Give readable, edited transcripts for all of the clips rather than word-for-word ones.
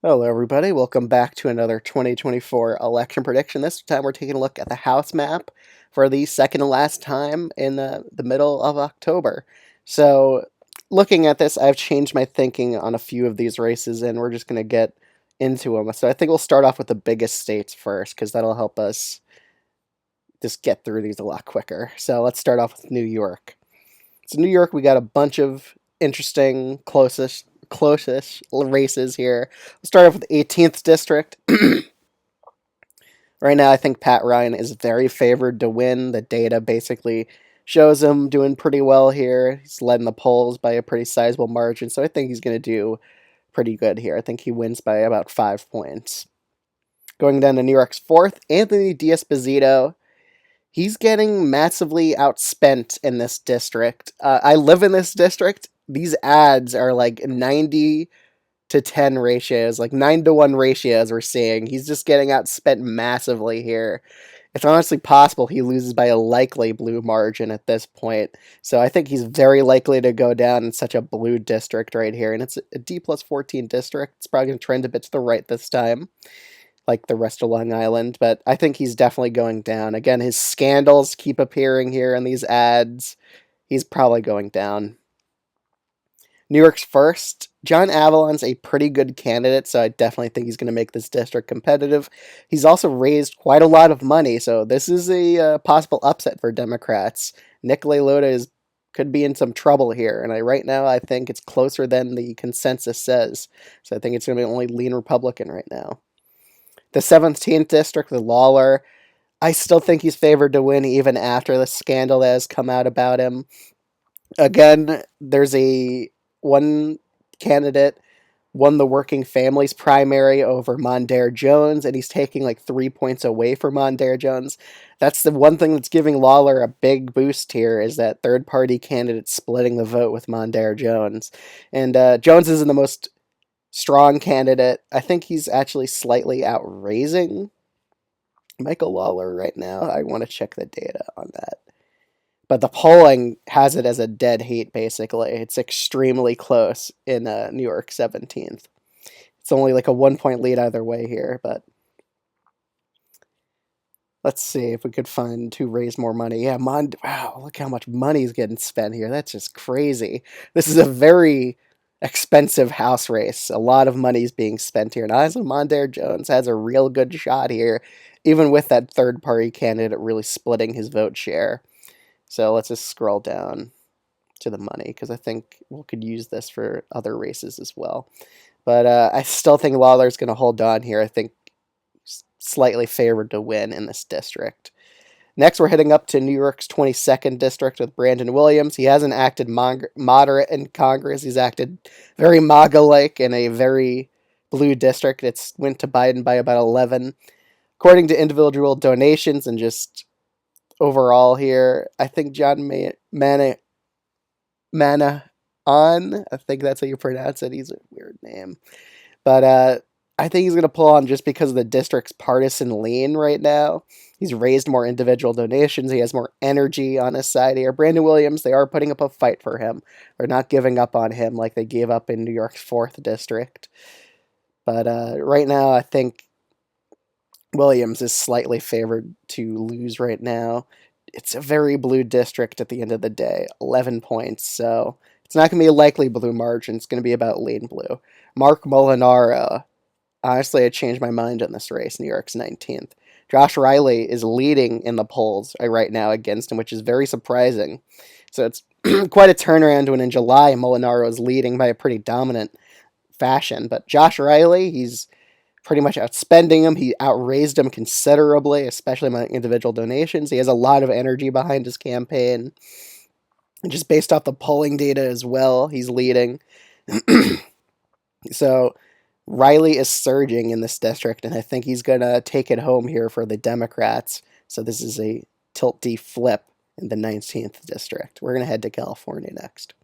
Hello, everybody. Welcome back to another 2024 election prediction. This time we're taking a look at the House map for the second to last time in the middle of October. So, looking at this, I've changed my thinking on a few of these races, and we're just going to get into them. So, I think we'll start off with the biggest states first, because that'll help us just get through these a lot quicker. So, let's start off with New York. So, New York, we got a bunch of interesting closest races here. We'll start off with the 18th district. Right now, I think Pat Ryan is very favored to win. The data basically shows him doing pretty well here. He's led in the polls by a pretty sizable margin, so I think he's going to do pretty good here. I think he wins by about 5 points. Going down to New York's fourth, Anthony D'Esposito. He's getting massively outspent in this district. I live in this district. These ads are like 90-10 ratios, like 9-1 ratios we're seeing. He's just getting outspent massively here. It's honestly possible he loses by a likely blue margin at this point. So I think he's very likely to go down in such a blue district right here. And it's a D plus 14 district. It's probably going to trend a bit to the right this time, like the rest of Long Island. But I think he's definitely going down. Again, his scandals keep appearing here in these ads. He's probably going down. New York's first. John Avalon's a pretty good candidate, so I definitely think he's going to make this district competitive. He's also raised quite a lot of money, so this is a possible upset for Democrats. Nick LaLota could be in some trouble here, and right now I think it's closer than the consensus says. So I think it's going to be only lean Republican right now. The 17th district with Lawler, I still think he's favored to win even after the scandal that has come out about him. Again, there's one candidate won the Working Families primary over Mondaire Jones, and he's taking like 3 points away from Mondaire Jones. That's the one thing that's giving Lawler a big boost here, is that third-party candidate splitting the vote with Mondaire Jones. And Jones isn't the most strong candidate. I think he's actually slightly outraising Michael Lawler right now. I want to check the data on that. But the polling has it as a dead heat, basically. It's extremely close in New York 17th. It's only like a 1 point lead either way here, but let's see if we could find who raised more money. Yeah, wow, look how much money's getting spent here. That's just crazy. This is a very expensive house race. A lot of money's being spent here. And honestly, Mondaire Jones has a real good shot here, even with that third-party candidate really splitting his vote share. So let's just scroll down to the money, because I think we could use this for other races as well. But I still think Lawler's going to hold on here. I think he's slightly favored to win in this district. Next, we're heading up to New York's 22nd district with Brandon Williams. He hasn't acted moderate in Congress. He's acted very MAGA-like in a very blue district. It's went to Biden by about 11. According to individual donations and just overall here, I think John Manahan, I think that's how you pronounce it. He's a weird name. But I think he's going to pull on just because of the district's partisan lean right now. He's raised more individual donations. He has more energy on his side here. Brandon Williams, they are putting up a fight for him. They're not giving up on him like they gave up in New York's 4th district. But right now, I think Williams is slightly favored to lose right now. It's a very blue district at the end of the day, 11 points, so it's not going to be a likely blue margin. It's going to be about lean blue. Mark Molinaro, honestly, I changed my mind on this race. New York's 19th. Josh Riley is leading in the polls right now against him, which is very surprising. So it's quite a turnaround when in July Molinaro is leading by a pretty dominant fashion. But Josh Riley, he's pretty much outspending him. He outraised him considerably, especially among individual donations. He has a lot of energy behind his campaign. And just based off the polling data as well, he's leading. So Riley is surging in this district, and I think he's going to take it home here for the Democrats. So this is a tilt D flip in the 19th district. We're going to head to California next.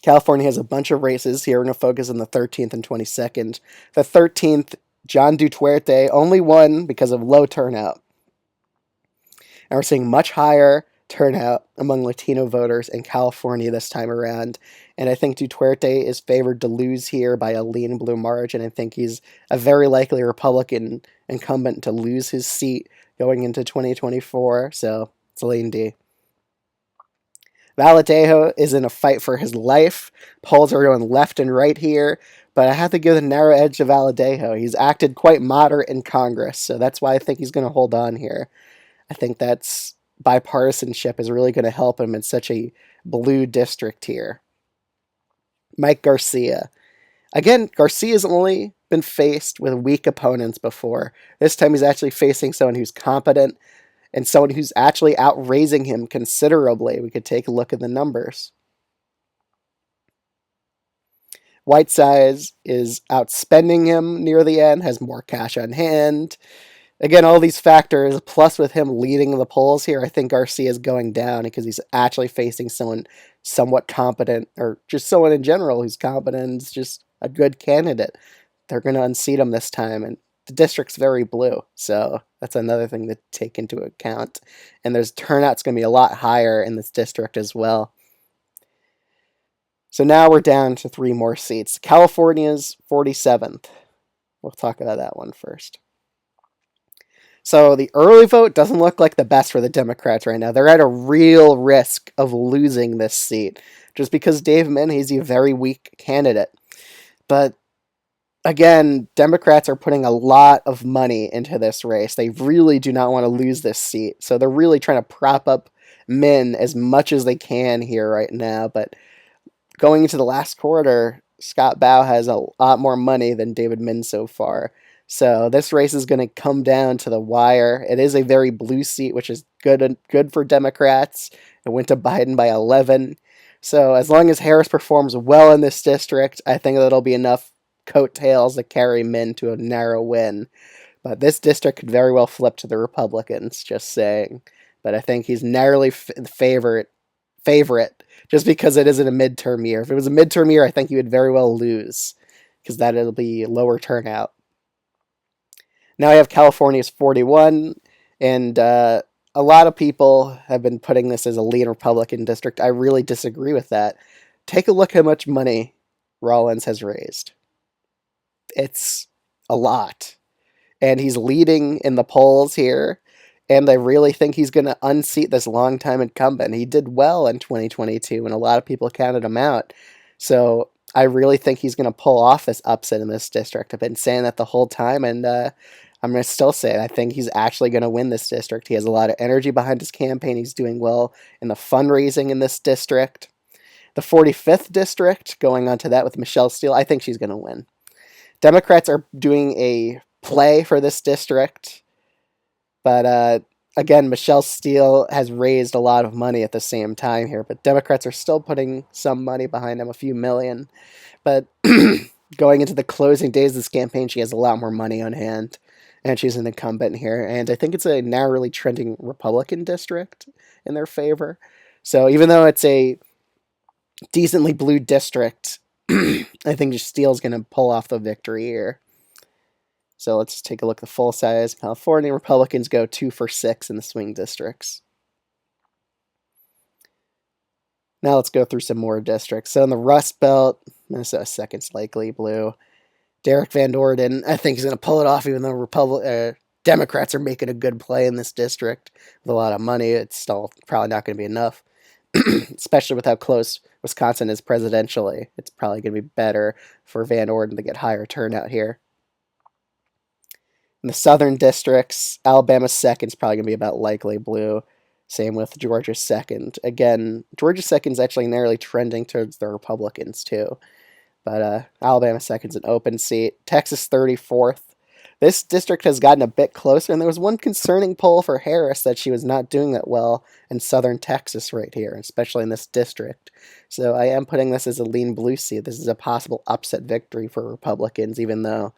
California has a bunch of races here. We're going to focus on the 13th and 22nd. The 13th, John Duterte only won because of low turnout. And we're seeing much higher turnout among Latino voters in California this time around. And I think Duterte is favored to lose here by a lean blue margin. I think he's a very likely Republican incumbent to lose his seat going into 2024. So it's a lean D. Valadeo is in a fight for his life. Polls are going left and right here, but I have to give the narrow edge to Valadeo. He's acted quite moderate in Congress, so that's why I think he's going to hold on here. I think that's bipartisanship is really going to help him in such a blue district here. Mike Garcia. Again, Garcia's only been faced with weak opponents before. This time he's actually facing someone who's competent and someone who's actually outraising him considerably. We could take a look at the numbers. Whiteside is outspending him near the end, has more cash on hand. Again, all these factors, plus with him leading the polls here, I think Garcia is going down because he's actually facing someone somewhat competent, or just someone in general who's competent and is just a good candidate. They're going to unseat him this time, and the district's very blue, so that's another thing to take into account. And there's turnout's going to be a lot higher in this district as well. So now we're down to 3 more seats. California's 47th. We'll talk about that one first. So the early vote doesn't look like the best for the Democrats right now. They're at a real risk of losing this seat just because Dave Min, he's a very weak candidate. But again, Democrats are putting a lot of money into this race. They really do not want to lose this seat. So they're really trying to prop up Min as much as they can here right now. But going into the last quarter, Scott Baugh has a lot more money than David Min so far. So this race is going to come down to the wire. It is a very blue seat, which is good for Democrats. It went to Biden by 11. So as long as Harris performs well in this district, I think that'll be enough coattails to carry Min to a narrow win. But this district could very well flip to the Republicans, just saying. But I think he's narrowly favorite just because it isn't a midterm year. If it was a midterm year, I think he would very well lose because that'll be lower turnout. Now I have California's 41, and a lot of people have been putting this as a lean Republican district. I really disagree with that. Take a look how much money Rollins has raised. It's a lot. And he's leading in the polls here, and I really think he's going to unseat this longtime incumbent. He did well in 2022, and a lot of people counted him out. So I really think he's going to pull off this upset in this district. I've been saying that the whole time, and I'm going to still say it. I think he's actually going to win this district. He has a lot of energy behind his campaign. He's doing well in the fundraising in this district. The 45th district, going on to that with Michelle Steele, I think she's going to win. Democrats are doing a play for this district, but again, Michelle Steele has raised a lot of money at the same time here, but Democrats are still putting some money behind him, a few million. But going into the closing days of this campaign, she has a lot more money on hand. And she's an incumbent here. And I think it's a narrowly trending Republican district in their favor. So even though it's a decently blue district, I think Steele's going to pull off the victory here. So let's take a look at the full size. California Republicans go 2 for 6 in the swing districts. Now let's go through some more districts. So in the Rust Belt, Minnesota second's likely blue. Derek Van Orden, I think he's going to pull it off, even though Democrats are making a good play in this district with a lot of money. It's still probably not going to be enough, especially with how close Wisconsin is presidentially. It's probably going to be better for Van Orden to get higher turnout here. In the southern districts, Alabama's second is probably going to be about likely blue. Same with Georgia's second. Again, Georgia's second is actually narrowly trending towards the Republicans, too. But Alabama second's an open seat. Texas 34th. This district has gotten a bit closer, and there was one concerning poll for Harris that she was not doing that well in southern Texas right here, especially in this district. So I am putting this as a lean blue seat. This is a possible upset victory for Republicans, even though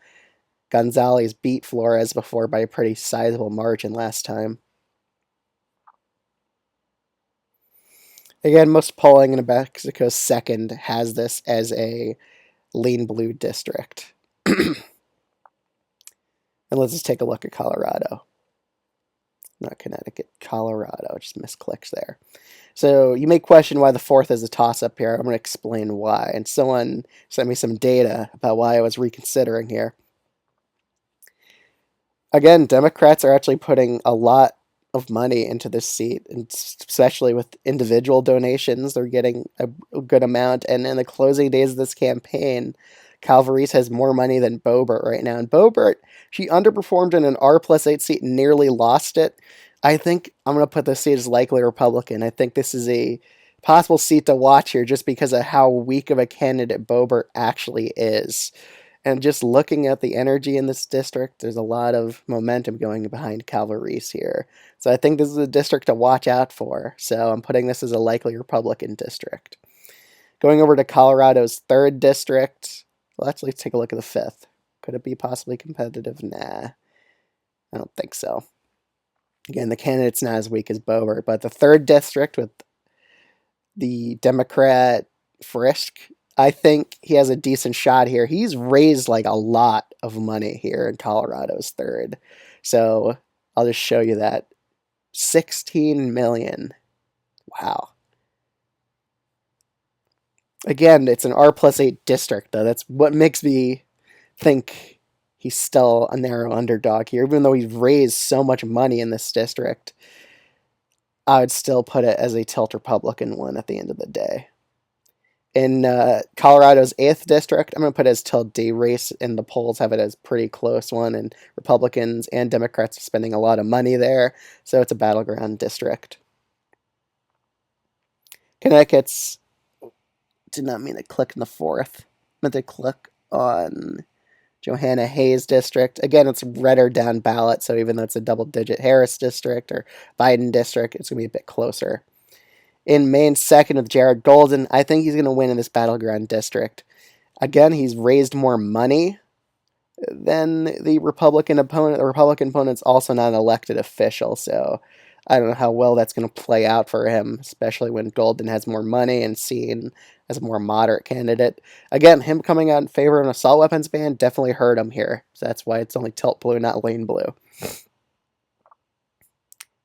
Gonzalez beat Flores before by a pretty sizable margin last time. Again, most polling in New Mexico's second has this as a lean blue district. And let's just take a look at Colorado. not Connecticut, Colorado. Just misclicks there. So you may question why the fourth is a toss-up here. I'm going to explain why. And someone sent me some data about why I was reconsidering here. Again, Democrats are actually putting a lot of money into this seat, and especially with individual donations, they're getting a good amount. And in the closing days of this campaign, Cal Verese has more money than Boebert right now. And Boebert, she underperformed in an R+8 seat and nearly lost it. I think I'm going to put this seat as likely Republican. I think this is a possible seat to watch here just because of how weak of a candidate Boebert actually is. And just looking at the energy in this district, there's a lot of momentum going behind Cal Verese here. So I think this is a district to watch out for. So I'm putting this as a likely Republican district. Going over to Colorado's 3rd district. Well, actually, let's take a look at the 5th. Could it be possibly competitive? Nah, I don't think so. Again, the candidate's not as weak as Boebert, but the 3rd district with the Democrat Frisk, I think he has a decent shot here. He's raised like a lot of money here in Colorado's 3rd. So I'll just show you that. 16 million. Wow. Again, it's an R+8 district, though. That's what makes me think he's still a narrow underdog here. Even though he's raised so much money in this district, I would still put it as a tilt Republican one at the end of the day. In Colorado's 8th district, I'm going to put it as tilt D. Race in the polls have it as pretty close one, and Republicans and Democrats are spending a lot of money there, so it's a battleground district. Connecticut's, did not mean to click in the 4th. Meant to click on Johanna Hayes district. Again, it's redder down ballot, so even though it's a double-digit Harris district or Biden district, it's going to be a bit closer. In Maine's 2nd with Jared Golden, I think he's going to win in this battleground district. Again, he's raised more money than the Republican opponent. The Republican opponent's also not an elected official, so I don't know how well that's going to play out for him, especially when Golden has more money and seen as a more moderate candidate. Again, him coming out in favor of an assault weapons ban definitely hurt him here, so that's why it's only tilt blue, not lane blue.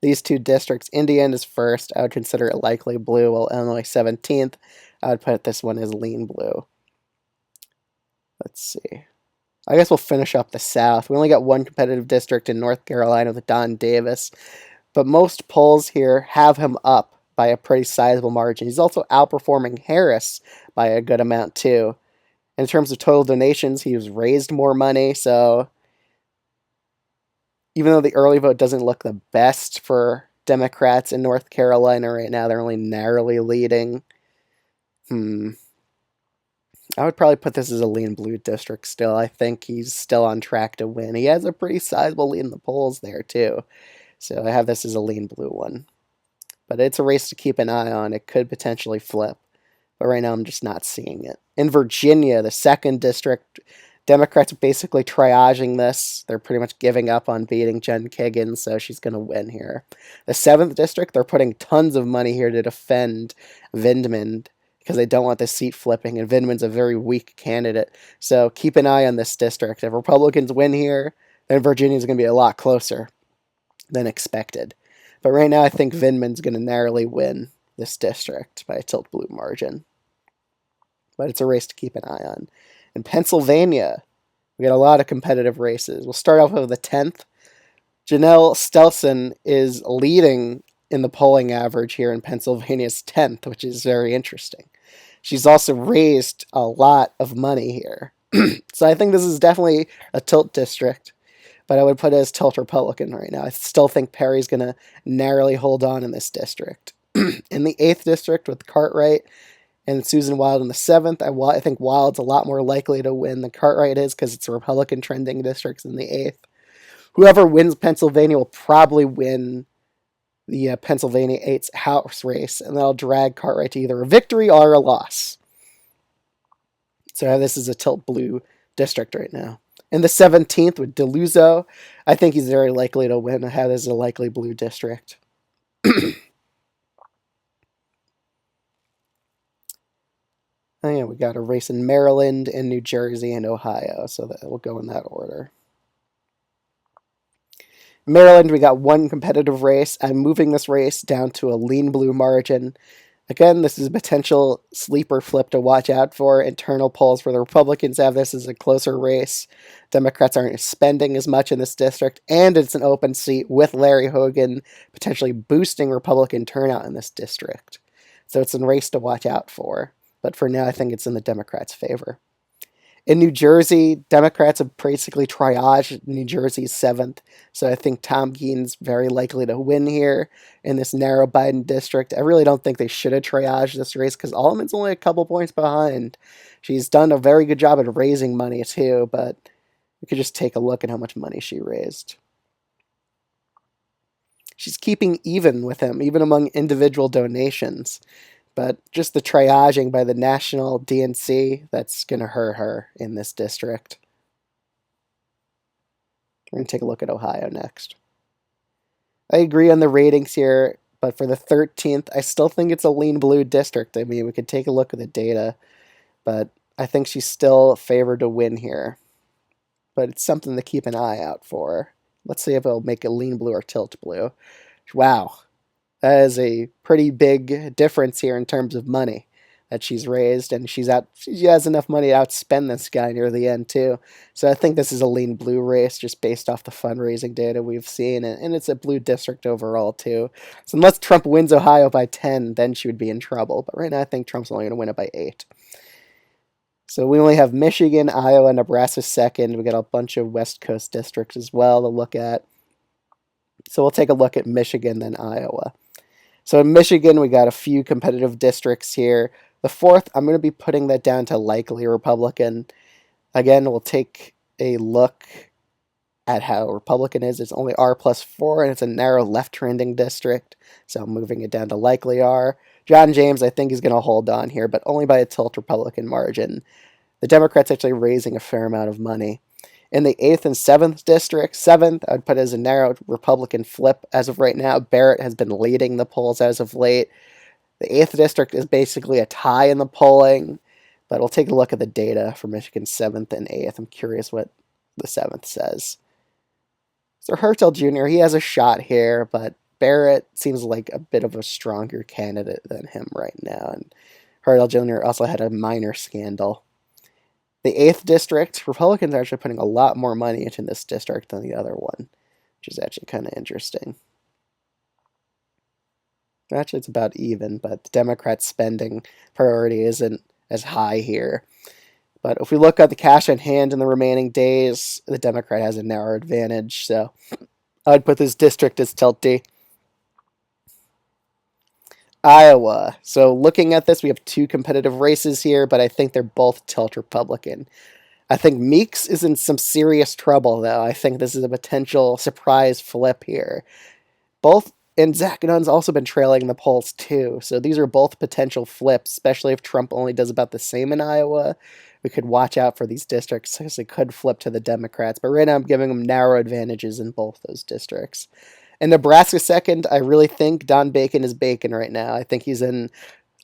These 2 districts, Indiana's 1st, I would consider it likely blue, while Illinois 17th, I would put this one as lean blue. Let's see. I guess we'll finish up the South. We only got one competitive district in North Carolina with Don Davis, but most polls here have him up by a pretty sizable margin. He's also outperforming Harris by a good amount, too. In terms of total donations, he's raised more money, so even though the early vote doesn't look the best for Democrats in North Carolina right now, they're only narrowly leading. I would probably put this as a lean blue district still. I think he's still on track to win. He has a pretty sizable lead in the polls there, too. So I have this as a lean blue one. But it's a race to keep an eye on. It could potentially flip. But right now I'm just not seeing it. In Virginia, the 2nd district, Democrats are basically triaging this. They're pretty much giving up on beating Jen Kagan, so she's going to win here. The 7th district, they're putting tons of money here to defend Vindman because they don't want the seat flipping, and Vindman's a very weak candidate. So keep an eye on this district. If Republicans win here, then Virginia's going to be a lot closer than expected. But right now, I think Vindman's going to narrowly win this district by a tilt blue margin. But it's a race to keep an eye on. In Pennsylvania, we got a lot of competitive races. We'll start off with the 10th. Janelle Stelson is leading in the polling average here in Pennsylvania's 10th, which is very interesting. She's also raised a lot of money here. So I think this is definitely a tilt district, but I would put it as tilt Republican right now. I still think Perry's going to narrowly hold on in this district. In the 8th district with Cartwright and Susan Wild in the 7th, I think Wild's a lot more likely to win than Cartwright is because it's a Republican trending districts in the 8th. Whoever wins Pennsylvania will probably win the Pennsylvania 8th House race, and that'll drag Cartwright to either a victory or a loss. So this is a tilt blue district right now. In the 17th with DeLuzzo, I think he's very likely to win. I have this as a likely blue district. Oh yeah, we got a race in Maryland and New Jersey and Ohio, so that will go in that order. Maryland, we got one competitive race. I'm moving this race down to a lean blue margin. Again, this is a potential sleeper flip to watch out for. Internal polls for the Republicans have this as a closer race. Democrats aren't spending as much in this district, and it's an open seat with Larry Hogan potentially boosting Republican turnout in this district. So it's a race to watch out for. But for now, I think it's in the Democrats' favor. In New Jersey, Democrats have basically triaged New Jersey's 7th, so I think Tom Keene's very likely to win here in this narrow Biden district. I really don't think they should have triaged this race because Allemann's only a couple points behind. She's done a very good job at raising money too, but we could just take a look at how much money she raised. She's keeping even with him, even among individual donations. But just the triaging by the national DNC, that's going to hurt her in this district. We're going to take a look at Ohio next. I agree on the ratings here, but for the 13th, I still think it's a lean blue district. I mean, we could take a look at the data, but I think she's still favored to win here. But it's something to keep an eye out for. Let's see if it'll make it lean blue or tilt blue. Wow, that is a pretty big difference here in terms of money that she's raised, and she has enough money to outspend this guy near the end too. So I think this is a lean blue race just based off the fundraising data we've seen, and it's a blue district overall too. So unless Trump wins Ohio by 10, then she would be in trouble. But right now I think Trump's only going to win it by 8. So we only have Michigan, Iowa, Nebraska second. We got a bunch of West Coast districts as well to look at. So we'll take a look at Michigan, then Iowa. So in Michigan, we got a few competitive districts here. The 4th, I'm going to be putting that down to likely Republican. Again, we'll take a look at how Republican is. It's only R+4, and it's a narrow left-trending district. So I'm moving it down to likely R. John James, I think, is going to hold on here, but only by a tilt Republican margin. The Democrats actually raising a fair amount of money. In the 8th and 7th districts, 7th, I would put as a narrow Republican flip as of right now. Barrett has been leading the polls as of late. The 8th district is basically a tie in the polling, but we'll take a look at the data for Michigan's 7th and 8th. I'm curious what the 7th says. So Hertel Jr., he has a shot here, but Barrett seems like a bit of a stronger candidate than him right now. And Hertel Jr. also had a minor scandal. The 8th district, Republicans are actually putting a lot more money into this district than the other one, which is actually kind of interesting. Actually, it's about even, but the Democrats' spending priority isn't as high here. But if we look at the cash on hand in the remaining days, the Democrat has a narrow advantage. So I would put this district as tilty. Iowa. So looking at this, we have 2 competitive races here, but I think they're both tilt Republican. I think Meeks is in some serious trouble, though. I think this is a potential surprise flip here. And Zach Nunn's also been trailing the polls, too. So these are both potential flips, especially if Trump only does about the same in Iowa. We could watch out for these districts because they could flip to the Democrats. But right now I'm giving them narrow advantages in both those districts. In Nebraska second, I really think Don Bacon is bacon right now. I think he's in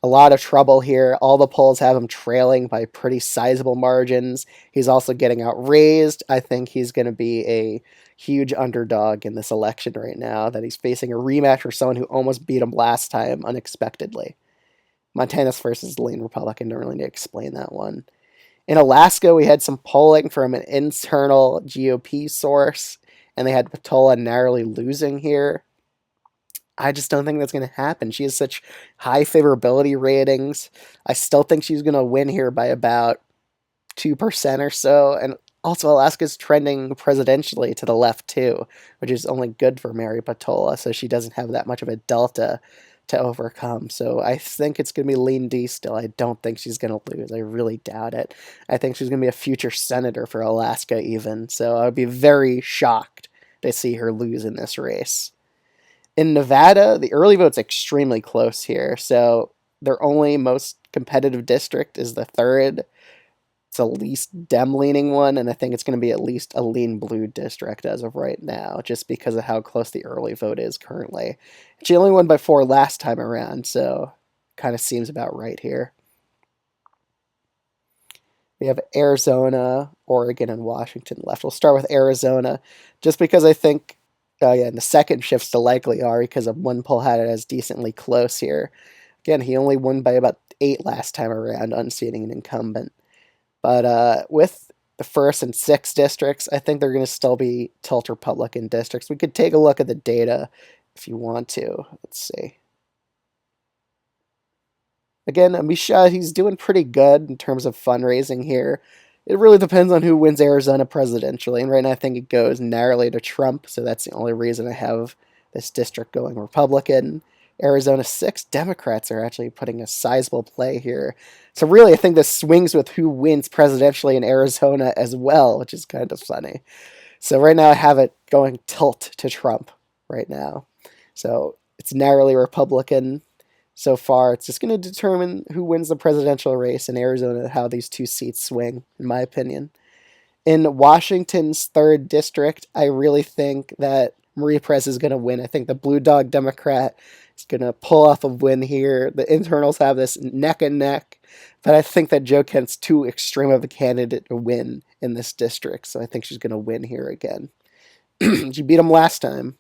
a lot of trouble here. All the polls have him trailing by pretty sizable margins. He's also getting outraised. I think he's going to be a huge underdog in this election right now, that he's facing a rematch for someone who almost beat him last time unexpectedly. Montana's versus the lean Republican. Don't really need to explain that one. In Alaska, we had some polling from an internal GOP source, and they had Patola narrowly losing here. I just don't think that's going to happen. She has such high favorability ratings. I still think she's going to win here by about 2% or so. And also, Alaska's trending presidentially to the left, too, which is only good for Mary Patola, so she doesn't have that much of a delta to overcome. So I think it's going to be lean D still. I don't think she's going to lose. I really doubt it. I think she's going to be a future senator for Alaska, even. So I would be very shocked to see her lose in this race. In Nevada, the early vote's extremely close here. So their only most competitive district is the 3rd. It's the least Dem-leaning one, and I think it's going to be at least a lean blue district as of right now, just because of how close the early vote is currently. She only won by 4 last time around, so kind of seems about right here. We have Arizona, Oregon, and Washington left. We'll start with Arizona, just because I think Oh yeah, and the second shifts to likely are because of one poll had it as decently close here. Again, he only won by about 8 last time around, unseating an incumbent. But with the first and sixth districts, I think they're going to still be tilt Republican districts. We could take a look at the data if you want to. Let's see. Again, Amisha, he's doing pretty good in terms of fundraising here. It really depends on who wins Arizona presidentially, and right now I think it goes narrowly to Trump, so that's the only reason I have this district going Republican. Arizona 6, Democrats are actually putting a sizable play here. So really, I think this swings with who wins presidentially in Arizona as well, which is kind of funny. So right now I have it going tilt to Trump right now. So it's narrowly Republican so far. It's just going to determine who wins the presidential race in Arizona, how these two seats swing, in my opinion. In Washington's 3rd district, I really think that Marie Perez is going to win. I think the Blue Dog Democrat is going to pull off a win here. The internals have this neck and neck, but I think that Jo Kent's too extreme of a candidate to win in this district, so I think she's going to win here again. She beat him last time.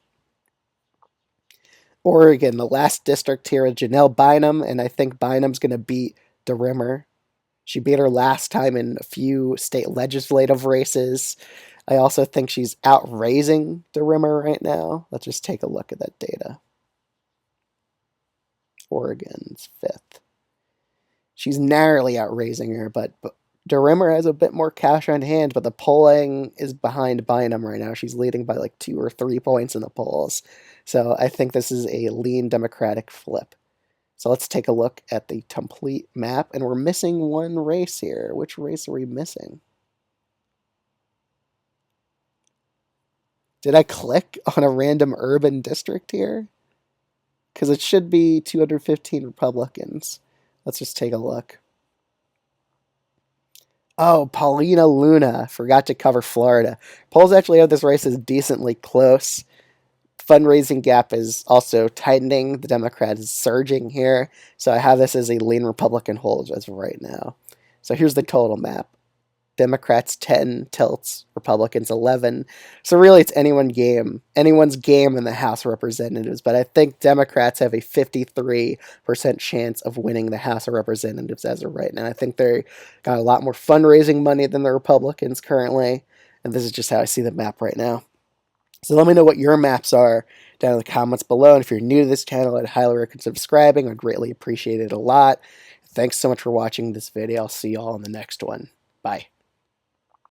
Oregon, the last district here, Janelle Bynum, and I think Bynum's going to beat DeRimmer. She beat her last time in a few state legislative races. I also think she's outraising DeRimmer right now. Let's just take a look at that data. Oregon's 5th. She's narrowly outraising her, but DeRimmer has a bit more cash on hand, but the polling is behind Bynum right now. She's leading by like 2 or 3 points in the polls. So I think this is a lean Democratic flip. So let's take a look at the complete map, and we're missing one race here. Which race are we missing? Did I click on a random urban district here? Because it should be 215 Republicans. Let's just take a look. Oh, Paulina Luna. Forgot to cover Florida. Polls actually have this race as decently close. Fundraising gap is also tightening. The Democrat is surging here. So I have this as a lean Republican hold as of right now. So here's the total map. Democrats 10 tilts, Republicans 11. So really it's anyone's game in the House of Representatives, but I think Democrats have a 53% chance of winning the House of Representatives as of right now. I think they got a lot more fundraising money than the Republicans currently, and this is just how I see the map right now. So let me know what your maps are down in the comments below, and if you're new to this channel, I'd highly recommend subscribing. I'd greatly appreciate it a lot. Thanks so much for watching this video. I'll see you all in the next one. Bye.